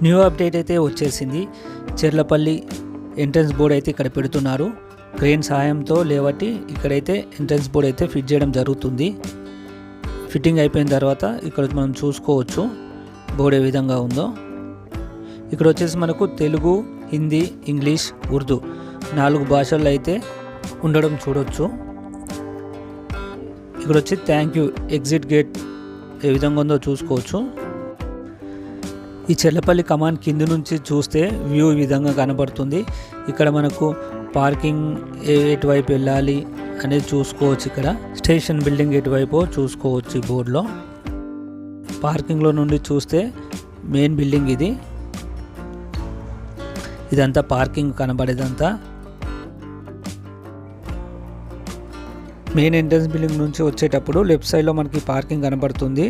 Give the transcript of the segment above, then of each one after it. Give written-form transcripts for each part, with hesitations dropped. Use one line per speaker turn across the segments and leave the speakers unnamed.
New update అయితే వచ్చేసింది. Cherlapally entrance board అయితే ఇక్కడ పెడుతున్నారు. క్రేన్ సహాయంతో లేవట్టి ఇక్కడైతే ఎంట్రన్స్ బోర్డ్ అయితే ఫిట్ చేయడం జరుగుతుంది. ఫిట్టింగ్ అయిపోయిన తర్వాత ఇక్కడ మనం చూసుకోవచ్చు బోర్డ్ ఏ విధంగా ఉందో. ఇక్కడ వచ్చేసి మనకు తెలుగు, హిందీ, ఇంగ్లీష్, ఉర్దూ 4 భాషల్లో అయితే ఉండడం చూడొచ్చు. ఇక్కడ వచ్చి థ్యాంక్ యూ ఎగ్జిట్ గేట్ ఏ విధంగా ఉందో చూసుకోవచ్చు. ఈ చెర్లపల్లి కమాన్ కింద నుంచి చూస్తే వ్యూ ఈ విధంగా కనబడుతుంది. ఇక్కడ మనకు పార్కింగ్ ఎటువైపు వెళ్ళాలి అనేది చూసుకోవచ్చు. ఇక్కడ స్టేషన్ బిల్డింగ్ ఎటువైపు చూసుకోవచ్చు. ఈ బోర్డులో పార్కింగ్లో నుండి చూస్తే మెయిన్ బిల్డింగ్ ఇదంతా పార్కింగ్ కనబడేదంతా. మెయిన్ ఎంట్రన్స్ బిల్డింగ్ నుంచి వచ్చేటప్పుడు లెఫ్ట్ సైడ్లో మనకి పార్కింగ్ కనబడుతుంది.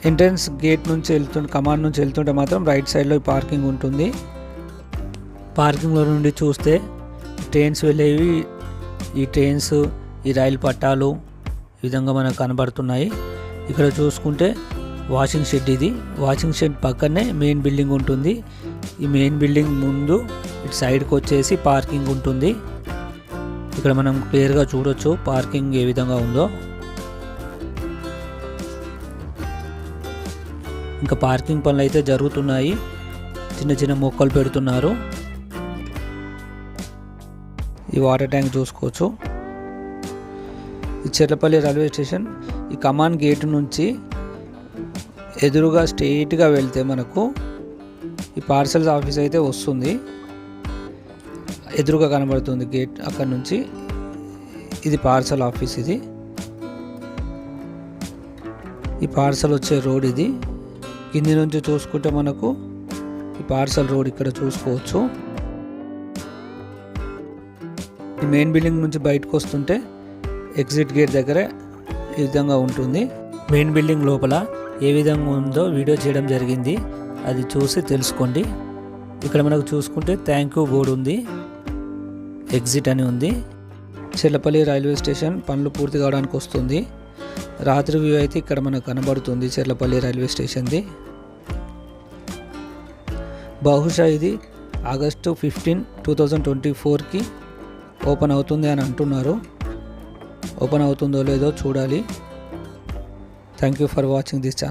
ఎంట్రన్స్ గేట్ నుంచి కమాండ్ నుంచి వెళ్తుంటే మాత్రం రైట్ సైడ్లో పార్కింగ్ ఉంటుంది. పార్కింగ్లో నుండి చూస్తే ట్రైన్స్ వెళ్ళేవి, ఈ ట్రైన్స్, ఈ రైలు పట్టాలు ఈ విధంగా మనకు కనబడుతున్నాయి. ఇక్కడ చూసుకుంటే వాషింగ్ షెడ్, వాషింగ్ షెడ్ పక్కనే మెయిన్ బిల్డింగ్ ఉంటుంది. ఈ మెయిన్ బిల్డింగ్ ముందు ఇటు సైడ్కి వచ్చేసి పార్కింగ్ ఉంటుంది. ఇక్కడ మనం క్లియర్గా చూడొచ్చు పార్కింగ్ ఏ విధంగా ఉందో. ఇంకా పార్కింగ్ పనులు అయితే జరుగుతున్నాయి. చిన్న చిన్న మొక్కలు పెడుతున్నారు. ఈ వాటర్ ట్యాంక్ చూసుకోవచ్చు. ఈ చెర్లపల్లి రైల్వే స్టేషన్ ఈ కమాన్ గేట్ నుంచి ఎదురుగా స్ట్రెయిట్గా వెళ్తే మనకు ఈ పార్సల్స్ ఆఫీస్ అయితే వస్తుంది. ఎదురుగా కనబడుతుంది గేట్. అక్కడ నుంచి ఇది పార్సల్ ఆఫీస్. ఈ పార్సల్ వచ్చే రోడ్ ఇది. కింది నుంచి చూసుకుంటే మనకు ఈ పార్సల్ రోడ్ ఇక్కడ చూసుకోవచ్చు. ఈ మెయిన్ బిల్డింగ్ నుంచి బయటకు వస్తుంటే ఎగ్జిట్ గేట్ దగ్గర ఈ విధంగా ఉంటుంది. మెయిన్ బిల్డింగ్ లోపల ఏ విధంగా ఉందో వీడియో చేయడం జరిగింది, అది చూసి తెలుసుకోండి. ఇక్కడ మనకు చూసుకుంటే థ్యాంక్ యూ బోర్డు ఉంది, ఎగ్జిట్ అని ఉంది. చెర్లపల్లి రైల్వే స్టేషన్ పనులు పూర్తి కావడానికి వస్తుంది. రాత్రి వ్యూ అయితే ఇక్కడ మనకు కనబడుతుంది చెర్లపల్లి రైల్వే స్టేషన్ది. బహుశా ఇది ఆగస్టు 15, 2024కి ఓపెన్ అవుతుంది అని అంటున్నారు. ఓపెన్ అవుతుందో లేదో చూడాలి. Thank you for watching this channel.